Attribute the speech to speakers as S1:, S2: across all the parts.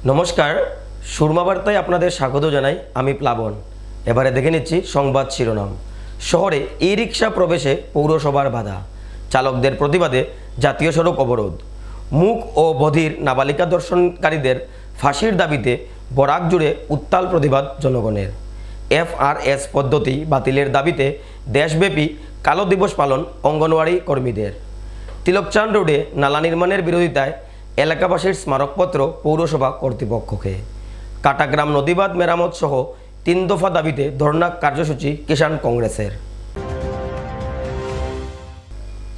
S1: নমস্কার, সুরমা বার্তায় আপনাদের স্বাগত জানাই। আমি প্লাবন। এবারে দেখে নিচ্ছি সংবাদ শিরোনাম। শহরে ই রিক্সা প্রবেশে পৌরসভার বাধা, চালকদের প্রতিবাদে জাতীয় সড়ক অবরোধ। মুখ ও বধির নাবালিকা দর্শনকারীদের ফাঁসির দাবিতে বরাক জুড়ে উত্তাল প্রতিবাদ জনগণের। FRS পদ্ধতি বাতিলের দাবিতে দেশব্যাপী কালো দিবস পালন অঙ্গনওয়াড়ি কর্মীদের। তিলকচাঁদ রোডে নালা নির্মাণের বিরোধিতায় এলাকাবাসীর স্মারকপত্র পৌরসভা কর্তৃপক্ষকে। কাটাগ্রাম নদীবাঁধ মেরামত সহ 3 দফা দাবিতে ধর্ণা কার্যসূচি কিষাণ কংগ্রেসের।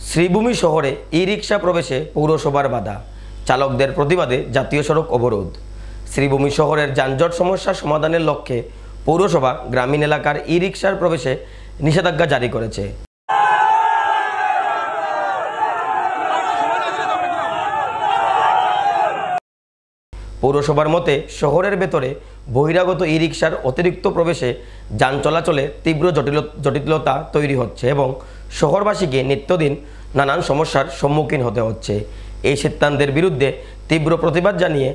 S1: শ্রীভূমি শহরে ই রিক্সা প্রবেশে পৌরসভার বাধা, চালকদের প্রতিবাদে জাতীয় সড়ক অবরোধ। শ্রীভূমি শহরের যানজট সমস্যা সমাধানের লক্ষ্যে পৌরসভা গ্রামীণ এলাকার ই রিক্সার প্রবেশে নিষেধাজ্ঞা জারি করেছে। পৌরসভার মতে শহরের ভেতরে বহিরাগত ই রিক্সার অতিরিক্ত প্রবেশে যান চলাচলে তীব্র জটিলতা তৈরি হচ্ছে এবং শহরবাসীকে নিত্যদিন নানান সমস্যার সম্মুখীন হতে হচ্ছে। এই সিদ্ধান্তের বিরুদ্ধে তীব্র প্রতিবাদ জানিয়ে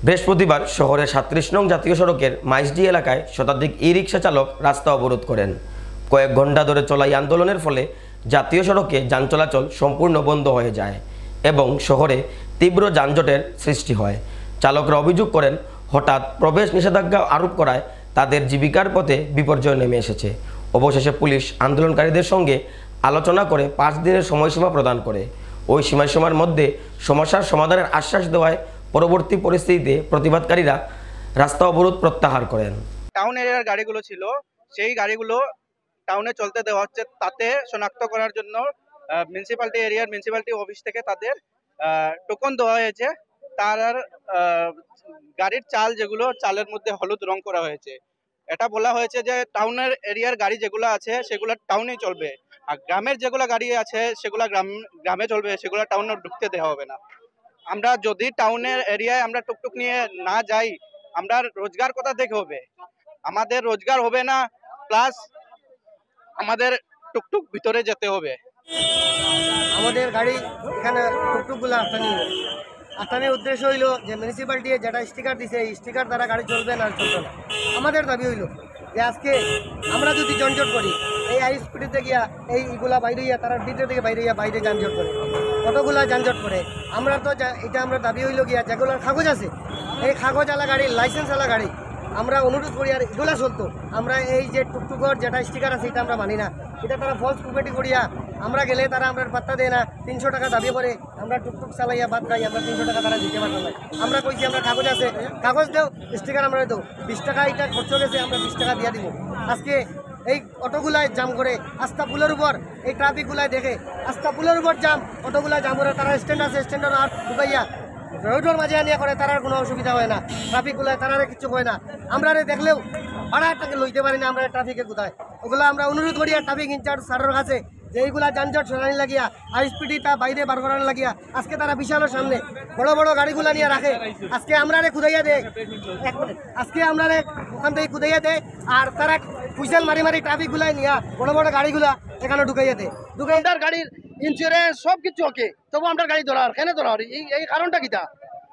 S1: বৃহস্পতিবার শহরের 37 নং জাতীয় সড়কের মাইজডি এলাকায় শতাধিক ই রিক্সা চালক রাস্তা অবরোধ করেন। কয়েক ঘন্টা ধরে চলা এই আন্দোলনের ফলে জাতীয় সড়কে যান চলাচল সম্পূর্ণ বন্ধ হয়ে যায় এবং শহরে তীব্র যানজটের সৃষ্টি হয়। চালকরা অভিযোগ করেন, হঠাৎ প্রবেশ নিষেধাজ্ঞা আরোপ করায় তাদের জীবিকার পথে বিপর্যয় নেমে এসেছে। অবশেষে পুলিশ আন্দোলনকারীদের সঙ্গে আলোচনা করে 5 দিনের সময়সীমা প্রদান করে। ওই সময়সীমার মধ্যে সমস্যার সমাধানের আশ্বাস দেওয়ায় পরবর্তী পরিস্থিতিতে প্রতিবাদকারীরা রাস্তা অবরোধ প্রত্যাহার করেন।
S2: টাউন এরিয়ার গাড়িগুলো ছিল, সেই গাড়িগুলো টাউনে চলতে দেওয়া হচ্ছে। তাতে শনাক্ত করার জন্য মিউনিসিপ্যালিটি অফিস থেকে তাদের টোকন দেওয়া হয়েছে। তার গাড়ির চাল যেগুলো চালের মধ্যে হলুদ রং করা হয়েছে। এটা বলা হয়েছে যে টাউনের এরিয়ার গাড়ি যেগুলো আছে সেগুলো টাউনেই চলবে, আর গ্রামের যেগুলো গাড়ি আছে সেগুলো গ্রামে চলবে, সেগুলো টাউনে ঢুকতে দেওয়া হবে না। আমরা যদি টাউনের এরিয়ায় আমরা টুকটুক নিয়ে না যাই, আমরা রোজগার কোথা থেকে হবে? আমাদের রোজগার হবে না, প্লাস আমাদের টুকটুক ভিতরে যেতে হবে।
S3: আমাদের গাড়ি এখানে টুকটুকগুলো আসানের উদ্দেশ্য হইল যে মিউনিসিপ্যালিটি যেটা স্টিকার দিছে এই স্টিকার দ্বারা গাড়ি চলবে না, চলবে না। আমাদের দাবি হইল যে আজকে আমরা যদি যানজট করি, এই হাই স্পিডে গিয়া এইগুলা বাইরে গিয়া তারা ডিটে থেকে বাইরে যানজট করে, অটোগুলা যানজট করে। আমরা তো এটা আমরা দাবি হইল গিয়া যেগুলোর কাগজ আছে, এই কাগজওয়ালা গাড়ি, লাইসেন্সওয়ালা গাড়ি আমরা অনুরোধ করি আর এগুলা চলতো। আমরা এই যে টুকটুকর যেটা স্টিকার আছে এটা আমরা মানি না। এটা তারা ফলস কুপেটি করিয়া আমরা গেলে তারা আমরা পাত্তা দেয় না, 300 টাকা দাবি করে আমরা টুকটুক চালাইয়া বাদ খাই, আমরা 300 টাকা তারা দিতে পারতাম না। আমরা কইছি আমরা কাগজ আছে, কাগজ দেও, স্টিকার আমরা দেবো, 20 টাকা এটা খরচ গেছে, আমরা 20 টাকা দিয়ে দিব। আজকে এই অটোগুলায় জাম করে আস্থা পুলের উপর, এই ট্রাফিকগুলায় দেখে আস্থা পুলের উপর জাম, অটোগুলায় জাম করে, তারা স্ট্যান্ড আছে স্ট্যান্ডের আর ঢুকাইয়া রোডের মাঝে আনিয়া করে, তার কোনো অসুবিধা হয় না। ট্রাফিকগুলায় তারা কিছু হয় না। আমরা দেখলেও ভাড়াটাকে লইতে পারি না আমরা ট্রাফিকে কোথায়। ওগুলো আমরা অনুরোধ করি আর ট্রাফিক ইনচার্জ স্যারের কাছে যে এইগুলা যানজট সরানি লাগিয়া, হাই স্পিডে তা বাইরে বার করানো লাগিয়া আজকে তারা বিশালের সামনে বড় বড় গাড়িগুলা নিয়ে রাখে। আজকে আমরা খুদাইয়া দেয়, আজকে আমরা ওখান থেকে খুদাইয়া দেয়, আর তারা পুইসেল মারি ট্রাফিকগুলাই নিয়ে বড় বড় গাড়িগুলা এখানে ঢুকাইয়া দেয়। ঢুকাইয়ার গাড়ির ইন্স্যুরেন্স সব কিছু ওকে, তবু আমরা গাড়ি ধরার কেন ধরার এই কারণটা কিটা?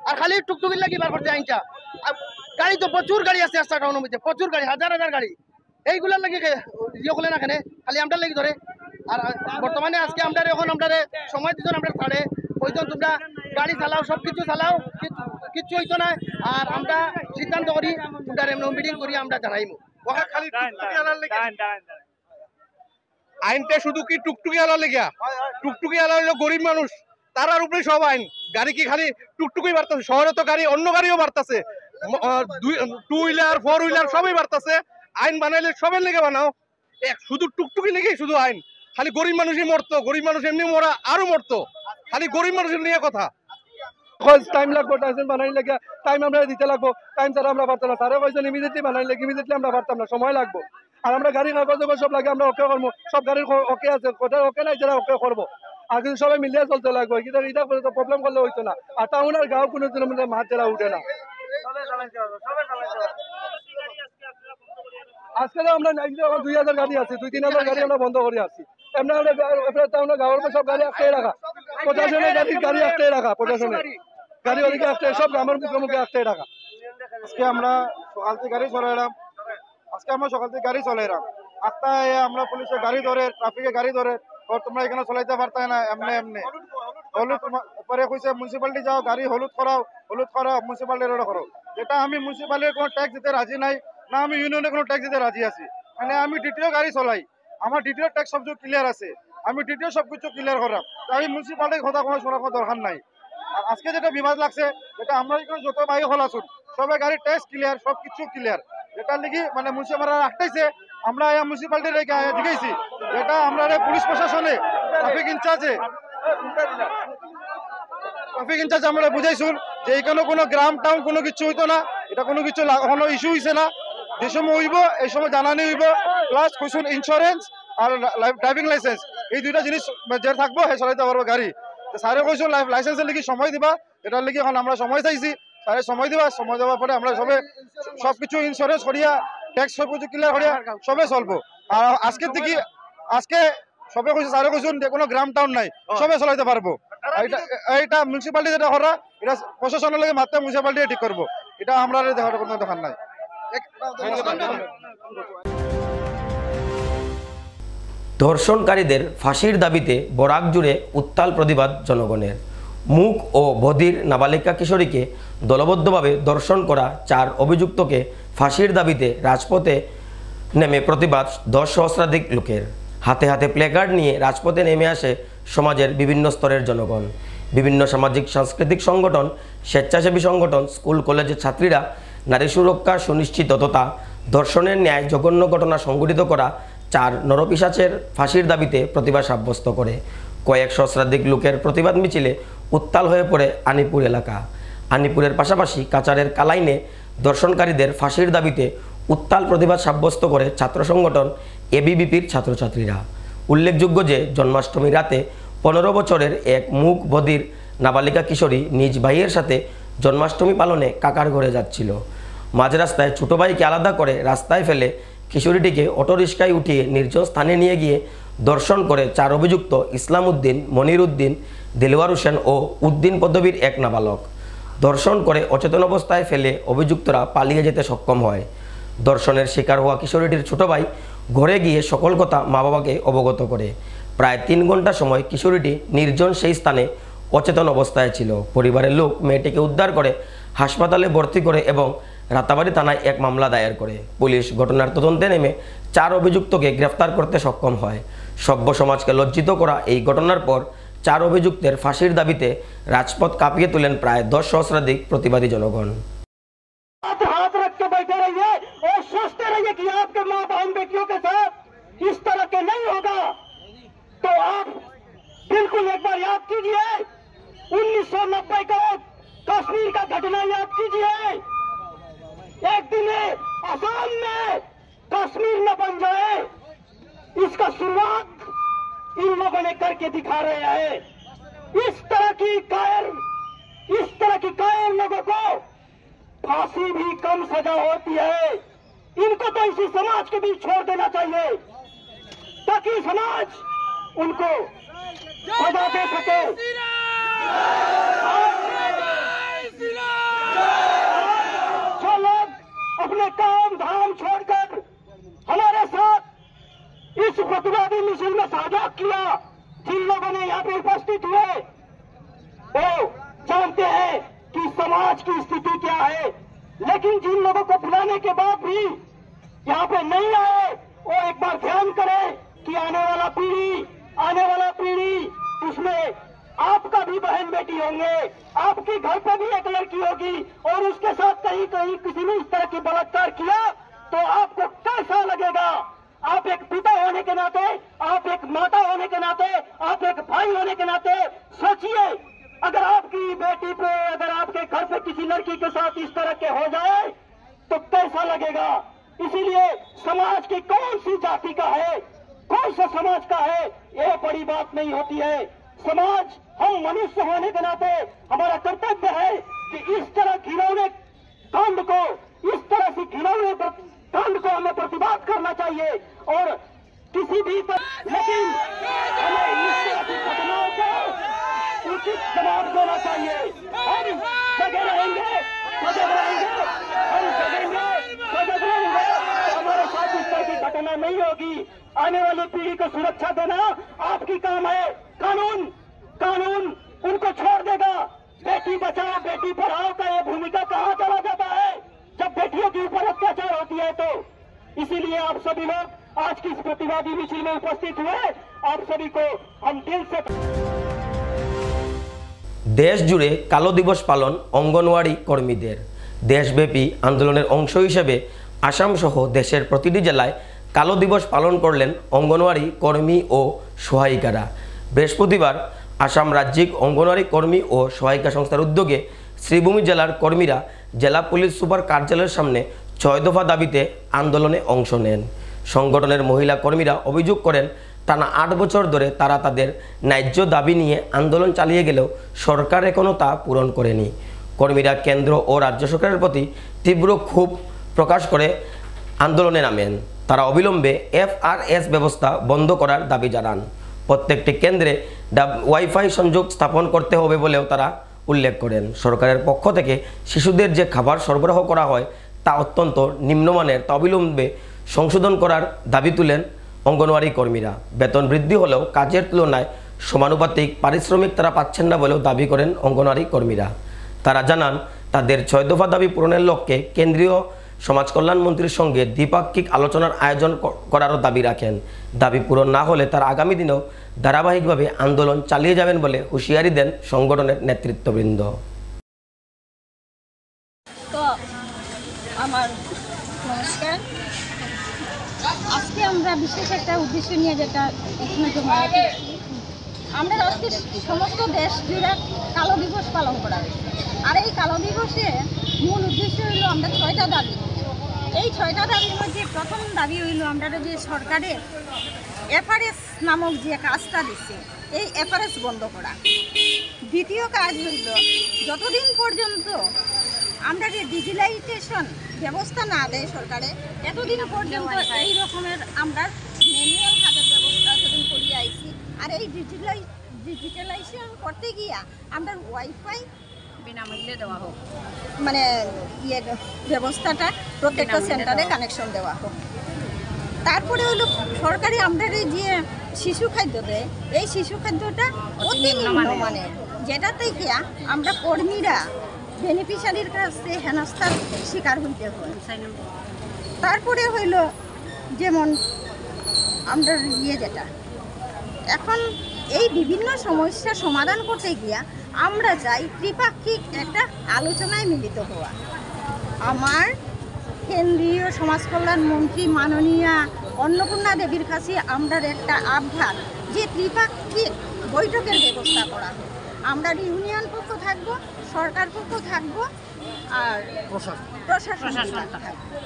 S3: আর খালি টুকটুকির লাগি বার করতে আইনটা। গাড়ি তো প্রচুর গাড়ি আছে রাস্তা টাউনের মধ্যে, প্রচুর গাড়ি, হাজার হাজার গাড়ি। এইগুলার লাগে ইয়ে করলে না কেন খালি আমরা লাগি ধরে? আর বর্তমানে আজকে আমরা এখন আমরা সময় দিত আমরা ছাড়ে ওইজন তোমরা গাড়ি চালাও, সব কিছু চালাও, কিচ্ছু হইতো না। আর আমরা সিদ্ধান্ত করি তোমরা মিটিং করি আমরা জানাইমু।
S2: আইনটা শুধু কি টুকটুকি আলার লেগিয়া? টুকটুকি আলার হলো গরিব মানুষ, তারার উপরে সব আইন। গাড়ি কি খালি টুকটুকুই বাড়তেছে? শহরে তো গাড়ি, অন্য গাড়িও বাড়তেছে, 2 হুইলার 4 হুইলার সবই বাড়তেছে। আইন বানাইলে সবের লেগে বানাও, শুধু টুকটুকি লেগেই শুধু আইন। খালি গরিব মানুষই মরতো, গরিব মানুষ এমনি মরা আরো মরতো, খালি গরিব মানুষের নিয়ে কথা। টাইম লাগবো, টাইম বানাই লাগে, টাইম আমরা দিতে লাগবো, টাইম ছাড়া আমরা পারতাম না। তারা কয়েকজন ইমিডিয়েটলি বানাই লাগে, ইমিডিয়েটলি আমরা পারতাম না, সময় লাগবো। আর আমরা গাড়ি কাগজ সব লাগে আমরা ওকে করবো, সব গাড়ির ওকে আছে, কোথায় ওকে নাই যারা ওকে করবো। আর কিন্তু সবাই মিলিয়ে চলতে লাগবে, কিন্তু এটা করে তো প্রবলেম করলে হইতো না। আর টাউনের গাঁও কোনো দিনের মাঠ যারা উঠে না। আজকে আমরা 2000 গাড়ি আছে, 2-3000 গাড়ি আমরা বন্ধ করে আসছি। এমনি আমরা গাঁয়ের সব গাড়ি আটকে রাখা, প্রশাসনের গাড়ি আটকে রাখা, প্রশাসনের
S4: গাড়ি ওদিকে আসছে, সব আমার মুখে মুখে আসছে টাকা। আজকে আমরা সকাল থেকে গাড়ি চলে এলাম, আটটা আমরা পুলিশের গাড়ি ধরে, ট্রাফিকে গাড়ি ধরে, তোমরা এখানে চলাইতে পারতে না, এমনি এমনি হলুদ পরে কইছে মিউনিসিপালিটি যাও, গাড়ি হলুদ করাও মিউনিসিপালিটি করো। যেটা আমি মিউনিসিপালিটির কোনো ট্যাক্স দিতে রাজি নাই, না আমি ইউনিয়নে কোনো ট্যাক্স দিতে রাজি আছি। মানে আমি ডিটিও গাড়ি চলাই, আমার ডিটিও ট্যাক্স সব ক্লিয়ার আছে, আমি ডিটিও সবকিছু ক্লিয়ার করাম। আমি মিউনিসিপালিটির কথা কোনো শোনার কোনো দরকার নাই। আর আজকে যেটা বিবাদ লাগছে, যেটা আমরা এখানে যত বাইক হল আসুন সবাই গাড়ির ট্যাক্স ক্লিয়ার, সবকিছু ক্লিয়ার, যেটার লিগে মানে মিউনিসিপালিটি আটটাইছে, আমরা মিউনিসিপালিটির জিজ্ঞাসি, যেটা আমরা পুলিশ প্রশাসনে ট্রাফিক ইনচার্জ আমরা বুঝাইছুন যে এখানে কোনো গ্রাম টাউন কোনো কিছু হইতো না, এটা কোনো কিছু কোনো ইস্যু হয়েছে না। যে সময় হইব এই সময় জানানি হইব, প্লাস কইসুন ইন্স্যুরেন্স আর ড্রাইভিং লাইসেন্স, এই দুইটা জিনিস যে থাকবো সে চলাইতে পারবো গাড়ি। স্যারে কইসুন লাইসেন্সের লিগে সময় দিবা, এটার লিগে এখন আমরা সময় চাইছি, স্যারে সময় দিবা, সময় দেওয়ার পরে আমরা সবকিছু ইন্স্যুরেন্স করিয়া ট্যাক্স সবকিছু ক্লিয়ার করিয়া সবে চলবো। আর আজকে সবে কইছে, স্যারে কইসুন যে কোনো গ্রাম টাউন নাই, সবে চলাইতে পারবো। এইটা মিউনিসিপালিটি যেটা করা, এটা প্রশাসনের লাগে মাত্র মিউনিসিপালিটি ঠিক করবো, এটা আমরা দেখার কোনো দোকান নাই।
S1: ধর্ষণকারীদের ফাঁসির দাবিতে বরাক জুড়ে উত্তাল প্রতিবাদ জনগণের। মুখ ও বধির নাবালিকা কিশোরীকে দলবদ্ধভাবে ধর্ষণ করা 4 অভিযুক্তকে ফাঁসির দাবিতে রাজপথে নেমে প্রতিবাদ 10 সহস্রাধিক লোকের। হাতে হাতে প্লেকার্ড নিয়ে রাজপথে নেমে আসে সমাজের বিভিন্ন স্তরের জনগণ। বিভিন্ন সামাজিক সাংস্কৃতিক সংগঠন, স্বেচ্ছাসেবী সংগঠন, স্কুল কলেজের ছাত্রীরা নারী সুরক্ষা সুনিশ্চিত তথা ধর্ষণের ন্যায় জঘন্য ঘটনা সংঘটিত করা 4 নরপিশাচের ফাঁসির দাবিতে প্রতিবাদ সাব্যস্ত করে। কয়েক সহস্রাধিক লোকের প্রতিবাদ মিছিলে উত্তাল হয়ে পড়ে আনিপুর এলাকা। আনিপুরের পাশাপাশি কাচারের কালাইনে ধর্ষণকারীদের ফাঁসির দাবিতে উত্তাল প্রতিবাদ সাব্যস্ত করে ছাত্র সংগঠন এবিভিপির ছাত্রছাত্রীরা। উল্লেখযোগ্য যে জন্মাষ্টমী রাতে 15 বছরের এক মুখ বধির নাবালিকা কিশোরী নিজ ভাইয়ের সাথে জন্মাষ্টমী পালনে কাকার ঘরে যাচ্ছিল। মাঝ রাস্তায় ছোট ভাইকে আলাদা করে রাস্তায় ফেলে কিশোরীটিকে অটোরিকশায় উঠিয়ে নির্জন স্থানে নিয়ে গিয়ে ধর্ষণ করে 4 অভিযুক্ত ইসলাম উদ্দিন, মনির উদ্দিন, দিলওয়ার হোসেন ও উদ্দিন পদবীর এক নাবালক। ধর্ষণ করে অচেতন অবস্থায় ফেলে অভিযুক্তরা পালিয়ে যেতে সক্ষম হয়। ধর্ষণের শিকার হওয়া কিশোরীটির ছোট ভাই ঘরে গিয়ে সকল কথা মা বাবাকে অবগত করে। প্রায় 3 ঘন্টা সময় কিশোরীটি নির্জন সেই স্থানে অচেতন অবস্থায় ছিল। পরিবারের লোক মেয়েটিকে উদ্ধার করে হাসপাতালে ভর্তি করে এবং রাতাবাড়ি থানায় এক মামলা দায়ের করে। পুলিশ ঘটনার তদন্তে নেমে 4 অভিযুক্তকে গ্রেফতার করতে সক্ষম হয়। সভ্য সমাজকে লজ্জিত করা এই ঘটনার পর 4 অভিযুক্তের ফাঁসির দাবিতে রাজপথ কাঁপিয়ে তোলেন প্রায় 10 সহস্রাধিক প্রতিবাদী জনগণ।
S5: हाथ रख के बैठे रहिए और सोचते रहिए कि आपके माँ बहन बेटियों के साथ इस तरह के नहीं होगा, तो आप बिल्कुल एक बार याद कीजिए 1990 का कश्मीर का घटना याद कीजिए। एक दिन आसाम में कश्मीर न बन जाए, इसका शुरुआत इन लोगों ने करके दिखा रहे हैं। इस तरह की कायर लोगों को फांसी भी कम सजा होती है। इनको तो इसी समाज के बीच छोड़ देना चाहिए ताकि समाज उनको सजा दे सके। जो लोग अपने काम धाम छोड़कर हमारे साथ इस प्रतिवादी मिছিল में साझा किया, जिन लोगों ने यहाँ पे उपस्थित हुए वो जानते हैं कि समाज की स्थिति क्या है, लेकिन जिन लोगों को बुलाने के बाद भी यहाँ पे नहीं आए वो एक बार ध्यान करें कि आने वाला पीढ़ी उसमें आपका भी बहन बेटी होंगे, आपके घर पे भी एक लड़की होगी और उसके साथ कहीं किसी ने इस तरह की बलात्कार किया तो आपको कैसा लगेगा? आप एक पिता होने के नाते, आप एक माता होने के नाते, आप एक भाई होने के नाते सोचिए, अगर आपकी बेटी पे, अगर आपके घर पे किसी लड़की के साथ इस तरह के हो जाए तो कैसा लगेगा? इसीलिए समाज की कौन सी जाति का है, कौन सा समाज का है, ये बड़ी बात नहीं होती है। समाज, हम मनुष्य होने के नाते हमारा कर्तव्य है कि इस तरह घिनौने कांड को, इस तरह से घिनौने कांड को हमें प्रतिवाद करना चाहिए और किसी भी लेकिन हमें इस तरह की घटनाओं को उचित जवाब देना चाहिए। लगे रहेंगे, सजग रहेंगे, हम जगेंगे, सजग रहेंगे, हमारे साथ इस तरह की घटना नहीं होगी। आने वाली पीढ़ी को सुरक्षा देना आपकी काम है। कानून कानून उनको छोड़ देगा। बेटी बचाओ बेटी पढ़ाओ का ये भूमिका कहाँ चला जाता है जब बेटियों के ऊपर अत्याचार होती है? तो इसीलिए आप सभी लोग आज की इस प्रतिवादी मिছিল में उपस्थित हुए। आप सभी को हम दिल से
S1: দেশ জুড়ে কালো দিবস পালন অঙ্গনওয়াড়ি কর্মীদের। দেশব্যাপী আন্দোলনের অংশ হিসেবে আসাম সহ দেশের প্রতিটি জেলায় কালো দিবস পালন করলেন অঙ্গনওয়াড়ি কর্মী ও সহায়িকারা। বৃহস্পতিবার আসাম রাজ্যিক অঙ্গনওয়াড়ি কর্মী ও সহায়িকা সংস্থার উদ্যোগে শ্রীভূমি জেলার কর্মীরা জেলা পুলিশ সুপার কার্যালয়ের সামনে 6 দফা দাবিতে আন্দোলনে অংশ নেন। সংগঠনের মহিলা কর্মীরা অভিযোগ করেন টানা 8 বছর ধরে তারা তাদের ন্যায্য দাবি নিয়ে আন্দোলন চালিয়ে গেলেও সরকার এখনও তা পূরণ করেনি। কর্মীরা কেন্দ্র ও রাজ্য সরকারের প্রতি তীব্র ক্ষোভ প্রকাশ করে আন্দোলনে নামেন। তারা অবিলম্বে FRS ব্যবস্থা বন্ধ করার দাবি জানান। প্রত্যেকটি কেন্দ্রে ওয়াইফাই সংযোগ স্থাপন করতে হবে বলেও তারা উল্লেখ করেন। সরকারের পক্ষ থেকে শিশুদের যে খাবার সরবরাহ করা হয় তা অত্যন্ত নিম্নমানের, তা অবিলম্বে সংশোধন করার দাবি তুলেন অঙ্গনওয়াড়ি কর্মীরা। বেতন বৃদ্ধি হলেও কাজের তুলনায় সমানুপাতিক পারিশ্রমিক তারা পাচ্ছেন না বলেও দাবি করেন অঙ্গনওয়াড়ি কর্মীরা। তারা জানান তাদের 6 দফা দাবি পূরণের লক্ষ্যে কেন্দ্রীয় সমাজ কল্যাণ মন্ত্রীর সঙ্গে দ্বিপাক্ষিক আলোচনার আয়োজন করারও দাবি রাখেন। দাবি পূরণ না হলে তারা আগামী দিনেও ধারাবাহিকভাবে আন্দোলন চালিয়ে যাবেন বলে হুঁশিয়ারি দেন সংগঠনের নেতৃত্ববৃন্দ।
S6: তো আমার নমস্কার। আজকে আমরা বিশেষ একটা উদ্দেশ্য নিয়ে যেটা এখানে জমা হয়েছি, আমরা আজকে সমস্ত দেশ জুড়ে কালো দিবস পালন করা হয়েছে। আর এই কালো দিবসের মূল উদ্দেশ্য হইল আমরা 6টা দাবি। এই 6টা দাবির মধ্যে প্রথম দাবি হইল আমরা যে সরকারের FRS নামক যে কাজটা দিচ্ছে এই FRS বন্ধ করা। দ্বিতীয় কাজ হইল যতদিন পর্যন্ত আমরা যে ডিজিটালাইজেশন ব্যবস্থা না দেয় সরকারে, এতদিন পর্যন্ত এই রকমের আমরা ম্যানুয়াল কাজের ব্যবস্থা এতদিন করিয়ে আইছি। আর এই ডিজিটালাইজেশন করতে গিয়া আমরা ওয়াইফাই বিনামূল্যে দেওয়া হোক, মানে ব্যবস্থাটা প্রত্যেকটা সেন্টারে কানেকশন দেওয়া হোক। তারপরে হলো সরকারি আমরা যে শিশু খাদ্য দেয় এই শিশু খাদ্যটা অতি নিম্নমানের, যেটা থেকে আমরা কর্মীরা বেনিফিশিয়ারির কাছে হেনস্থার শিকার হইতে হয়। তারপরে হইল যেমন আমরা যেটা এখন এই বিভিন্ন সমস্যা সমাধান করতে গিয়া আমরা চাই ত্রিপাক্ষিক একটা আলোচনায় মিলিত হওয়া। আমার কেন্দ্রীয় সমাজ কল্যাণ মন্ত্রী মাননীয়া অন্নপূর্ণা দেবীর কাছে আমরা একটা আহ্বান যে ত্রিপাক্ষিক বৈঠকের ব্যবস্থা করা হোক। আমরা ইউনিয়ন পক্ষ থাকবো, সরকার পক্ষ থাকবো, আর প্রশাসন থাকবো।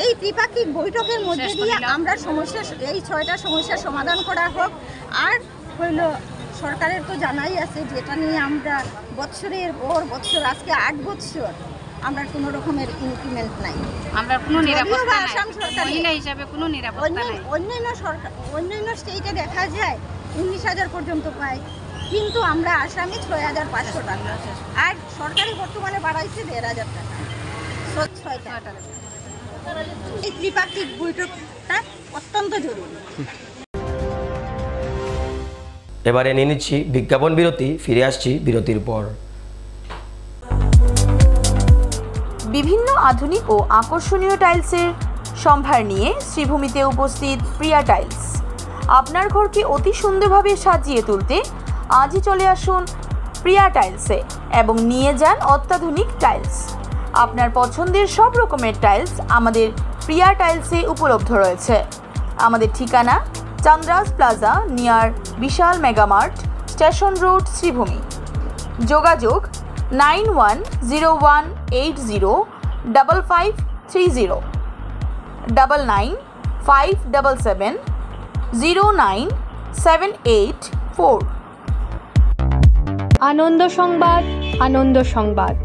S6: এই ত্রিপাক্ষিক বৈঠকের মধ্যে দিয়ে আমরা সমস্যা এই 6টা সমস্যার সমাধান করা হোক। আর হইল সরকারের তো জানাই আছে যেটা নিয়ে আমরা বৎসরের পর বৎসর আজকে 8 বৎসর আমরা কোনো রকমের ইনক্রিমেন্ট নাই, আমরা কোনো নিরাপত্তা নাই, আসাম সরকার হিসাবে কোনো নিরাপত্তা নাই। অন্যান্য স্টেটে দেখা যায় 19,000 পর্যন্ত পায়, কিন্তু আমরা আসামে 6,500 টাকা, আর সরকারি বর্তমানে বাড়াইছে 1,500 টাকা। 6টা এই ত্রিপাক্ষিক বৈঠকটা অত্যন্ত জরুরি।
S1: এবারে নিয়ে নিচ্ছি বিজ্ঞাপন বিরতি, ফিরে আসছি বিরতির পর।
S7: বিভিন্ন আধুনিক ও আকর্ষণীয় টাইলসের সম্ভার নিয়ে শ্রীভূমিতে উপস্থিত প্রিয়া টাইলস। আপনার ঘরকে অতি সুন্দরভাবে সাজিয়ে তুলতে আজই চলে আসুন প্রিয়া টাইলসে এবং নিয়ে যান অত্যাধুনিক টাইলস। আপনার পছন্দের সব রকমের টাইলস আমাদের প্রিয়া টাইলসে উপলব্ধ রয়েছে। আমাদের ঠিকানা চান্দ্রাস প্লাজা নিয়ার বিশাল মেগামার্ট, স্টেশন রোড, শ্রীভূমি। যোগাযোগ 9101805530 9957709784।
S8: আনন্দ সংবাদ, আনন্দ সংবাদ।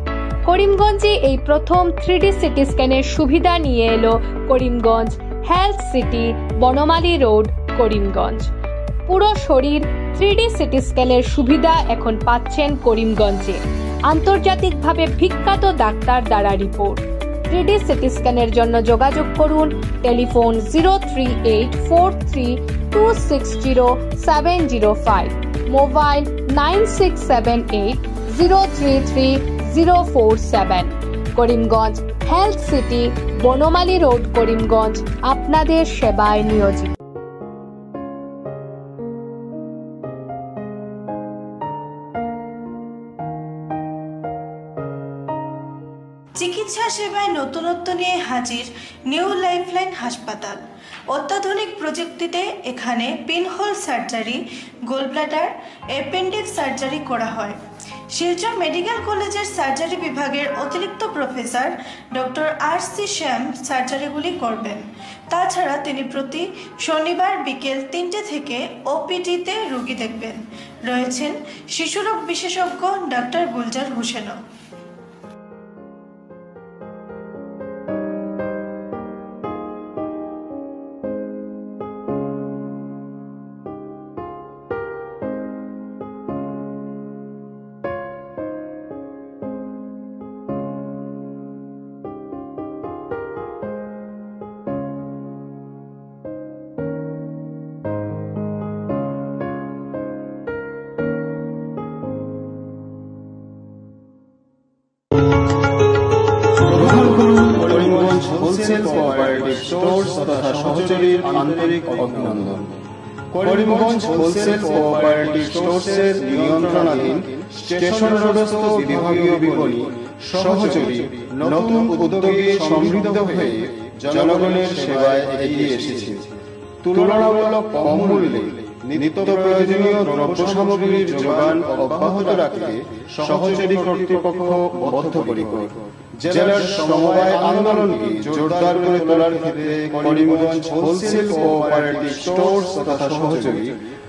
S8: করিমগঞ্জে এই প্রথম 3D সিটি স্ক্যানের সুবিধা নিয়ে এলো Karimganj health city, Banamali road, Karimganj. পুরো শরীর 3D সিটি স্ক্যানের সুবিধা এখন পাচ্ছেন করিমগঞ্জে। আন্তর্জাতিকভাবে বিখ্যাত ডাক্তার দ্বারা রিপোর্ট। 3D সিটি স্ক্যানের জন্য যোগাযোগ করুন telephone 038460705, mobile 9678033047। Karimganj health city, Banamali road, Karimganj আপনাদের সেবায় নিয়োজিত।
S7: চিকিৎসা সেবায় নতুনত্ব নিয়ে হাজির নিউ লাইফলাইন হাসপাতাল। অত্যাধুনিক প্রযুক্তিতে এখানে pinhole surgery, gallbladder, appendix surgery করা হয়। শিলচর মেডিকেল কলেজের সার্জারি বিভাগের অতিরিক্ত প্রফেসর ডক্টর RC শ্যাম সার্জারিগুলি করবেন। তাছাড়া তিনি প্রতি শনিবার বিকেল 3টে থেকে OPD-তে রোগী দেখবেন। রয়েছেন শিশুরোগ বিশেষজ্ঞ ডাক্তার গুলজার হোসেনও।
S9: হোলসেল কোঅপারেটিভ স্টোর্স তথা সহযোগীর আন্তরিক অভিনন্দন। করিমগঞ্জ হোলসেল কোঅপারেটিভ স্টোর্সের নিয়ন্ত্রণাধীন স্টেশন রোডস্থ বিভাগীয় বিপণী সহযোগী নতুন উদ্যোগে সমৃদ্ধ হয়ে জনগণের সেবায় এগিয়ে এসেছে। তুলনামূলক কম মূল্যে নিত্য প্রয়োজনীয় দ্রব্য সামগ্রীর যোগান অব্যাহত রাখতে সহযোগী কর্তৃপক্ষ বদ্ধপরিকর। জেলার সমবায় আন্দোলনকে জোরদার করে তোলার ক্ষেত্রে করিমগঞ্জ হোলসেল কোঅপারেটিভ স্টোর্স তথা সহযোগী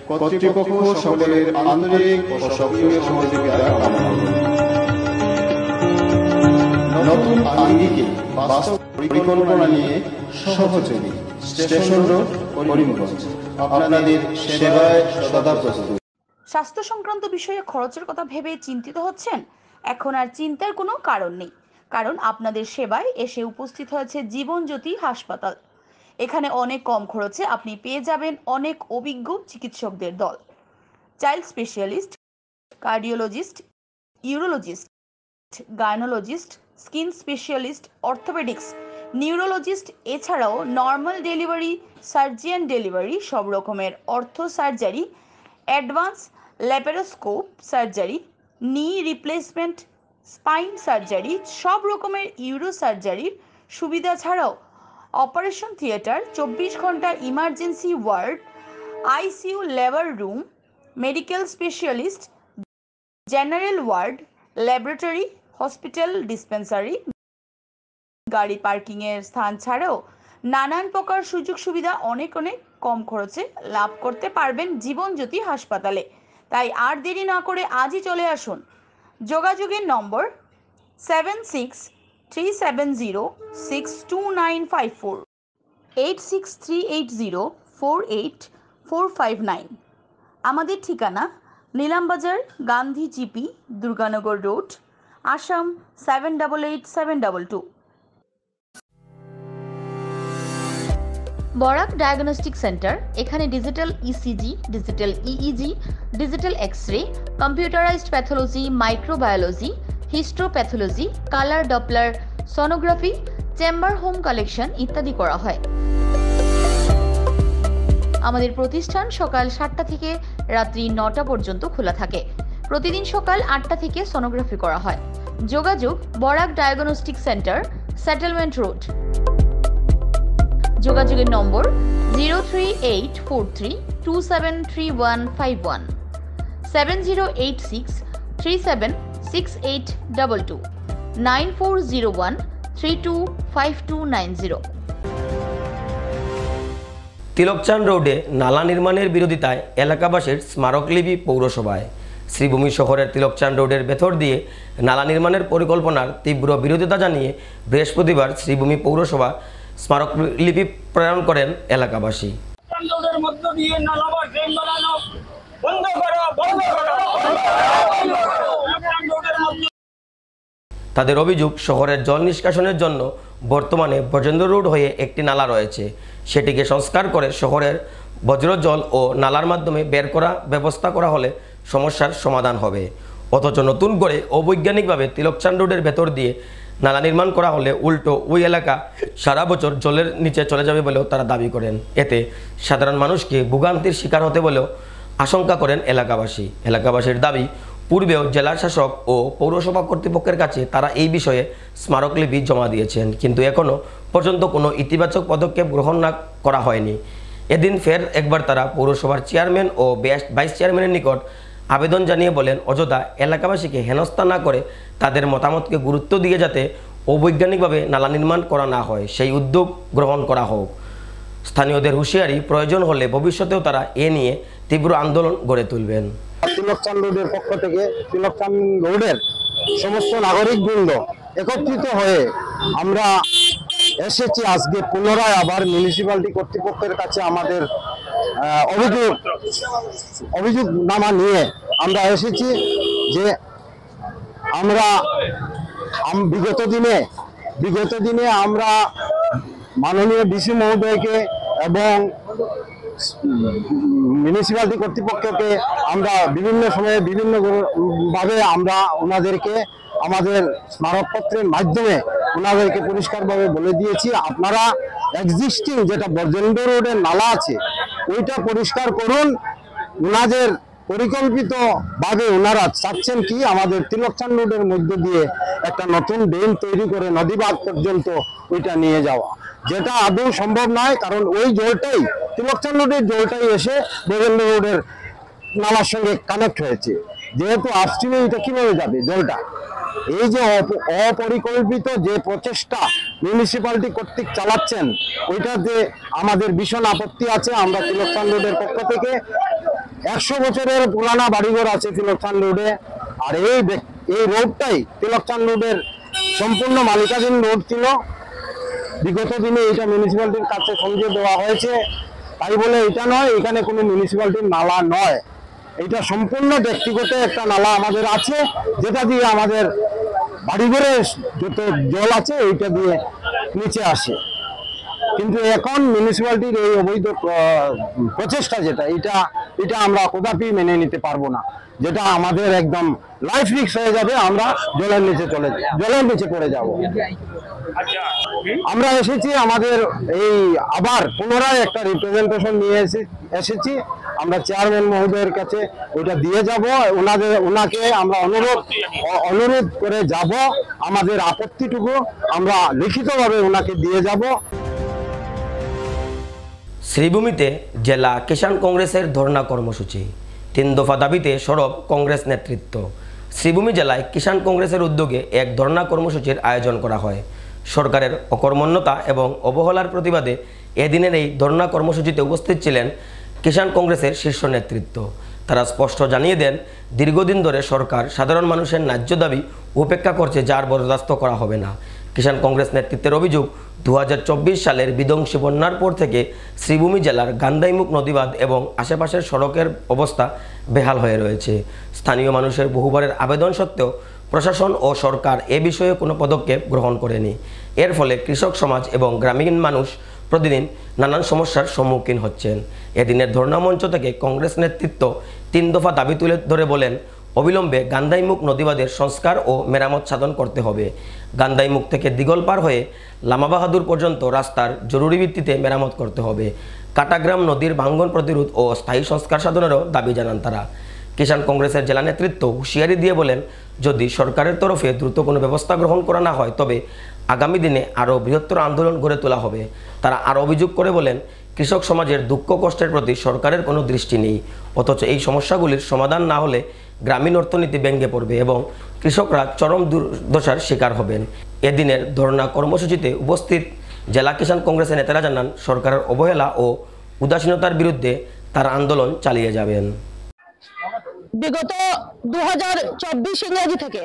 S9: কর্তৃপক্ষ সকলের আন্তরিক ও সক্রিয় সহযোগিতা কামনা করে। নতুন আঙ্গিকে বাস্তব পরিকল্পনা নিয়ে সহযোগী স্টেশন রোড, করিমগঞ্জ আপনাদের সেবায় সদা প্রস্তুত।
S7: স্বাস্থ্য সংক্রান্ত বিষয়ে খরচের কথা ভেবে চিন্তিত হচ্ছেন? এখন আর চিন্তার কোনো কারণ নেই, কারণ আপনাদের সেবায় এসে উপস্থিত হয়েছে জীবনজ্যোতি হাসপাতাল। এখানে অনেক কম খরচে আপনি পেয়ে যাবেন অনেক অভিজ্ঞ চিকিৎসকদের দল। Child specialist, cardiologist, urologist, gynaecologist, skin specialist, orthopaedics, neurologist, এছাড়াও নর্মাল ডেলিভারি, সার্জিয়ান ডেলিভারি, সব রকমের ortho surgery, advance laparoscope surgery, knee replacement, spine surgery, সব রকমের ইউরো সার্জারির সুবিধা ছাড়াও অপারেশন থিয়েটার, 24 ঘন্টা emergency ward, ICU labour room, medical specialist, general ward, laboratory, hospital dispensary, গাড়ি পার্কিংয়ের স্থান ছাড়াও নানান প্রকার সুযোগ সুবিধা অনেক কম খরচে লাভ করতে পারবেন জীবনজ্যোতি হাসপাতালে। তাই আর দেরি না করে আজই চলে আসুন। যোগাযোগের নম্বর 7637062954, 8638048459। আমাদের ঠিকানা Nilambazar, Gandhi GP, Durganagar road, Assam 788722। Barak diagnostic centre. এখানে digital ECG, digital EEG, digital x-ray, computerized pathology, microbiology, histopathology, colour doppler sonography, chamber home collection ইত্যাদি করা হয়। আমাদের প্রতিষ্ঠান সকাল 7টা থেকে রাত্রি 9টা পর্যন্ত খোলা থাকে। প্রতিদিন সকাল 8টা থেকে সোনোগ্রাফি করা হয়। যোগাযোগ Barak diagnostic centre, settlement road. যোগাযোগের নম্বর 03843273151, 7086376822, 9401325290।
S1: তিলকচাঁদ রোডে নালা নির্মাণের বিরোধিতায় এলাকাবাসীর স্মারকলিপি পৌরসভায়। শ্রীভূমি শহরের তিলকচাঁদ রোডের ভেতর দিয়ে নালা নির্মাণের পরিকল্পনার তীব্র বিরোধিতা জানিয়ে বৃহস্পতিবার শ্রীভূমি পৌরসভা স্মারকলিপি প্রেরণ করেন এলাকাবাসী।
S5: মধ্য দিয়ে নালা বা ড্রেন বানানো
S1: তাদের অভিযোগ, শহরের জল নিষ্কাশনের জন্য বর্তমানে বজেন্দ্র রোড হয়ে একটি নালা রয়েছে, সেটিকে সংস্কার করে শহরের বজ্র জল ও নালার মাধ্যমে বের করা ব্যবস্থা করা হলে সমস্যার সমাধান হবে। অথচ নতুন করে অবৈজ্ঞানিকভাবে তিলকচাঁদ রোডের ভেতর দিয়ে নালা নির্মাণ করা হলে উল্টো ওই এলাকা সারা বছর জলের নিচে চলে যাবে বলেও তারা দাবি করেন। এতে সাধারণ মানুষকে ভোগান্তির শিকার হতে বলেও আশঙ্কা করেন এলাকাবাসী। এলাকাবাসীর দাবি, পূর্বেও জেলা শাসক ও পৌরসভা কর্তৃপক্ষের কাছে তারা এই বিষয়ে স্মারকলিপি জমা দিয়েছেন, কিন্তু এখনও পর্যন্ত কোনো ইতিবাচক পদক্ষেপ গ্রহণ না করা হয়নি। এদিন ফের একবার তারা পৌরসভার চেয়ারম্যান ও ভাইস চেয়ারম্যানের নিকট আবেদন জানিয়ে বলেন, অযথা এলাকাবাসীকে হেনস্থা না করে তাদের মতামতকে গুরুত্ব দিয়ে যাতে অবৈজ্ঞানিকভাবে নালা নির্মাণ করা না হয় সেই উদ্যোগ গ্রহণ করা হোক। স্থানীয়দের হুঁশিয়ারি, প্রয়োজন হলে ভবিষ্যতেও তারা এ নিয়ে তীব্র আন্দোলন গড়ে তুলবেন।
S4: তিলকচাঁদ রোডের পক্ষ থেকে তিলকচাঁদ রোডের সমস্ত নাগরিকবৃন্দ একত্রিত হয়ে আমরা এসেছি আজকে পুনরায় আবার মিউনিসিপ্যালিটি কর্তৃপক্ষের কাছে আমাদের অভিযোগনামা নিয়ে আমরা এসেছি যে আমরা বিগত দিনে আমরা মাননীয় ডিসি মহোদয়কে এবং মিউনিসিপ্যালিটি কর্তৃপক্ষকে আমরা বিভিন্ন সময়ে বিভিন্ন ভাবে আমরা ওনাদেরকে আমাদের স্মারকপত্রের মাধ্যমে ওনাদেরকে পরিষ্কারভাবে বলে দিয়েছি, আপনারা এক্সিস্টিং যেটা বজেন্দ্র রোডের নালা আছে ওইটা পরিষ্কার করুন। ওনাদের পরিকল্পিতভাবে ওনারা চাচ্ছেন কি আমাদের তিলকচাঁদ রোডের মধ্য দিয়ে একটা নতুন ড্রেন তৈরি করে নদীবাগ পর্যন্ত ওইটা নিয়ে যাওয়া, যেটা আদৌ সম্ভব নয়, কারণ ওই জলটাই তিলকচাঁদ রোডের জলটাই এসে বজেন্দ্র রোডের নালার সঙ্গে কানেক্ট হয়েছে, যেহেতু আপস্ট্রিমে এটা কিভাবে যাবে জলটা। এই যে অপরিকল্পিত যে প্রচেষ্টা মিউনিসিপ্যালিটি কর্তৃক চালাচ্ছেন ওইটাতে আমাদের ভীষণ আপত্তি আছে। আমরা তিলকচাঁদ রোডের পক্ষ থেকে 100 বছরের পুরানা বাড়িঘর আছে তিলকচাঁদ রোডে, আর এই রোডটাই তিলকচাঁদ রোডের সম্পূর্ণ মালিকাধীন রোড ছিল। বিগত দিনে এটা মিউনিসিপ্যালিটির কাছে সমঝে দেওয়া হয়েছে, তাই বলে এটা নয় এখানে কোনো মিউনিসিপ্যালিটির নালা নয়, এটা সম্পূর্ণ ব্যক্তিগত একটা নালা আমাদের আছে, যেটা দিয়ে আমাদের বাড়িঘরের যত জল আছে এইটা দিয়ে নিচে আসে। কিন্তু এখন মিউনিসিপ্যালিটির এই অবৈধ প্রচেষ্টা যেটা এটা আমরা কদাপি মেনে নিতে পারবো না, যেটা আমাদের একদম লাইফ রিস্ক হয়ে যাবে, আমরা জলের নিচে পড়ে যাব। আমরা এসেছি আমাদের এই আবার পুনরায় একটা রিপ্রেজেন্টেশন নিয়ে এসেছি, আমরা চেয়ারম্যান মহোদয়ের কাছে ওইটা দিয়ে যাব, ওনাকে আমরা অনুরোধ করে যাব, আমাদের আপত্তিটুকু আমরা লিখিতভাবে ওনাকে দিয়ে যাব।
S1: শ্রীভূমিতে জেলা কিষাণ কংগ্রেসের ধর্ণা কর্মসূচি, 3 দফা দাবিতে সরব কংগ্রেস নেতৃত্ব। শ্রীভূমি জেলায় কিষাণ কংগ্রেসের উদ্যোগে এক ধর্ণা কর্মসূচির আয়োজন করা হয়। সরকারের অকর্মণ্যতা এবং অবহেলার প্রতিবাদে এদিনের এই ধর্ণা কর্মসূচিতে উপস্থিত ছিলেন কিষাণ কংগ্রেসের শীর্ষ নেতৃত্ব। তারা স্পষ্ট জানিয়ে দেন, দীর্ঘদিন ধরে সরকার সাধারণ মানুষের ন্যায্য দাবি উপেক্ষা করছে, যার বরদাস্ত করা হবে না। কিষাণ কংগ্রেস নেতৃত্বের অভিযোগ, 2024 সালের বিধ্বংসী বন্যার পর থেকে শ্রীভূমি জেলার গান্ধাইমুখ নদীবাঁধ এবং আশেপাশের সড়কের অবস্থা বেহাল হয়ে রয়েছে। স্থানীয় মানুষের বহুবারের আবেদন সত্ত্বেও প্রশাসন ও সরকার এ বিষয়ে কোনো পদক্ষেপ গ্রহণ করেনি। এর ফলে কৃষক সমাজ এবং গ্রামীণ মানুষ প্রতিদিন নানান সমস্যার সম্মুখীন হচ্ছেন। এদিনের ধর্ণা মঞ্চ থেকে কংগ্রেস নেতৃত্ব 3 দফা দাবি তুলে ধরে বলেন, অবিলম্বে গান্ধাইমুখ নদীবাঁধের সংস্কার ও মেরামত সাধন করতে হবে। গান্ধাইমুখ থেকে দিগলপার হয়ে লামাবাহাদুর পর্যন্ত রাস্তার জরুরি ভিত্তিতে মেরামত করতে হবে। কাটাগ্রাম নদীর ভাঙ্গন প্রতিরোধ ও স্থায়ী সংস্কার সাধনেরও দাবি জানান তারা। কিষাণ কংগ্রেসের জেলা নেতৃত্ব হুঁশিয়ারি দিয়ে বলেন, যদি সরকারের তরফে দ্রুত কোনো ব্যবস্থা গ্রহণ করা না হয় তবে আগামী দিনে আরও বৃহত্তর আন্দোলন গড়ে তোলা হবে। তারা আরও অভিযোগ করে বলেন, কৃষক সমাজের দুঃখ কষ্টের প্রতি সরকারের কোনো দৃষ্টি নেই, অথচ এই সমস্যাগুলির সমাধান না হলে গ্রামীণ অর্থনীতি ভেঙে পড়বে এবং কৃষকরা চরম দুর্দশার শিকার হবেন। এদিনের ধর্ণা কর্মসূচিতে উপস্থিত জেলা কিষাণ কংগ্রেসের নেতারা জানান, সরকারের অবহেলা ও উদাসীনতার বিরুদ্ধে তারা আন্দোলন চালিয়ে যাবেন।
S10: বিগত 2024 ইংরেজি থেকে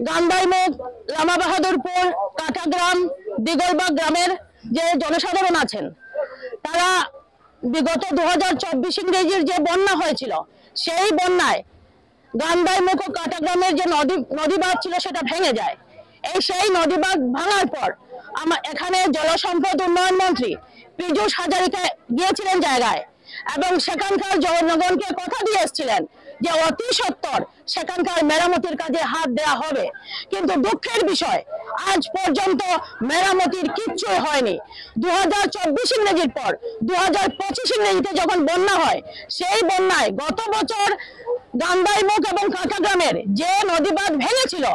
S10: গান্ধাইমুখ, লামাবাহাদুরপুর, কাটাগ্রাম, দিগলবাগ গ্রামের যে জনসাধারণ আছেন তারা বিগত 2024 ইংরেজির যে বন্যা হয়েছিল, সেই বন্যায় গান্ধাইমুখ ও কাটাগ্রামের যে নদীবাঁধ ছিল সেটা ভেঙে যায়। সেই নদীবাঁধ ভাঙার পর এখানে জলসম্পদ উন্নয়ন মন্ত্রী পীযূষ হাজারিকা গিয়েছিলেন জায়গায় এবং সেখানকার জনগণকে কথা দিয়ে এসেছিলেন যে অতি সত্বর সেখানকার মেরামতির কাজে হাত দেওয়া হবে। কিন্তু দুঃখের বিষয়, আজ পর্যন্ত মেরামতির কিচ্ছু হয়নি। 2024 ইংরেজির পর 2025 ইংরেজিতে যখন বন্যা হয়, সেই বন্যায় গত বছর গান্ধাইমুখ এবং কাটাগ্রামের যে নদীবাঁধ ভেঙেছিল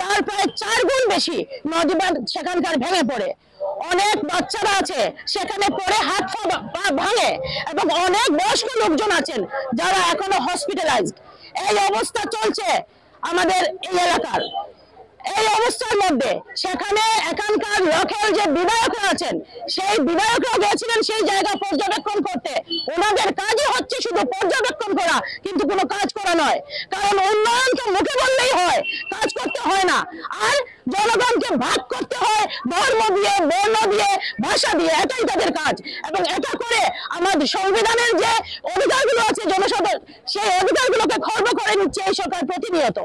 S10: তার প্রায় 4 গুণ বেশি নদীবাঁধ সেখানকার ভেঙে পড়ে। অনেক বাচ্চারা আছে সেখানে পড়ে হাত পা ভাঙে এবং অনেক বয়স্ক লোকজন আছেন যারা এখনো হসপিটালাইজড। এই অবস্থা চলছে আমাদের এই এলাকার। এই অবস্থার মধ্যে সেখানে এখানকার লোকাল যে বিধায়করা আছেন, সেই বিধায়করা গিয়েছিলেন সেই জায়গা পর্যবেক্ষণ করতে। ওনাদের কাজই হচ্ছে শুধু পর্যবেক্ষণ করা, কিন্তু কোনো কাজ করা নয়। কারণ উন্নয়নকে মুখে বললেই হয়, কাজ করতে হয় না। আর জনগণকে ভাগ করতে হয় ধর্ম দিয়ে, বর্ণ দিয়ে, ভাষা দিয়ে, এটাই তাদের কাজ। এবং এটা করে আমাদের সংবিধানের যে অধিকারগুলো আছে জনসাধারণ, সেই অধিকারগুলোকে খর্ব করে নিচ্ছে এই সরকার প্রতিনিয়ত।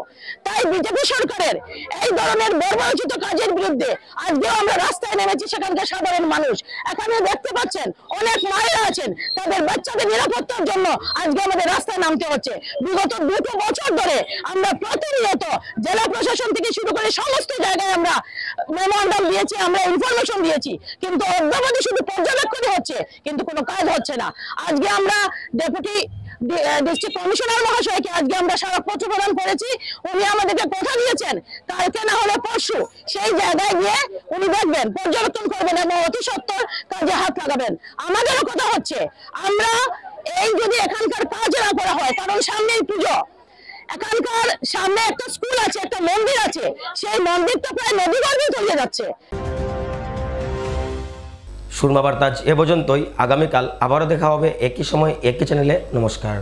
S10: তাই বিজেপি সরকারের এই ধরনের বর্বরোচিত কাজের বিরুদ্ধে আজকেও আমরা রাস্তায় নেমেছি। সেখানকার সাধারণ মানুষ এখানে দেখতে পাচ্ছেন, অনেক মায়েরা আছেন, তাদের বাচ্চাদের নিরাপত্তার জন্য আজকে আমাদের রাস্তায় নামতে হচ্ছে। বিগত 2 বছর ধরে আমরা প্রতিনিয়ত জেলা প্রশাসন থেকে শুরু করে সমস্ত জায়গায় আমরা মেমোরান্ডাম দিয়েছি, আমরা ইনফরমেশন দিয়েছি, কিন্তু অদ্যাবধি শুধু পর্যবেক্ষণই হচ্ছে, কিন্তু কোনো কাজ হচ্ছে না। আজকে আমরা ডেপুটি ডিস্ট্রিক্ট কমিশনার মহাশয়কে আজকে আমরা স্মারকপত্র প্রদান করেছি। উনি আমাদেরকে কথা দিয়েছেন কালকে না হলে পরশু সেই জায়গায় গিয়ে উনি দেখবেন, পর্যবেক্ষণ করবেন এবং অতি সত্বর কাজে হাত লাগাবেন। আমাদেরও কথা হচ্ছে, আমরা এই যদি এখানকার কাজ না করা হয়, কারণ সামনেই পুজো, এখানকার সামনে একটা স্কুল আছে, একটা মন্দির আছে, সেই মন্দিরটা প্রায় নদীগর্ভে তলিয়ে যাচ্ছে।
S1: সুরমা বার্তা এ পর্যন্তই। আগামীকাল আবারও দেখা হবে একই সময় একই চ্যানেলে। নমস্কার।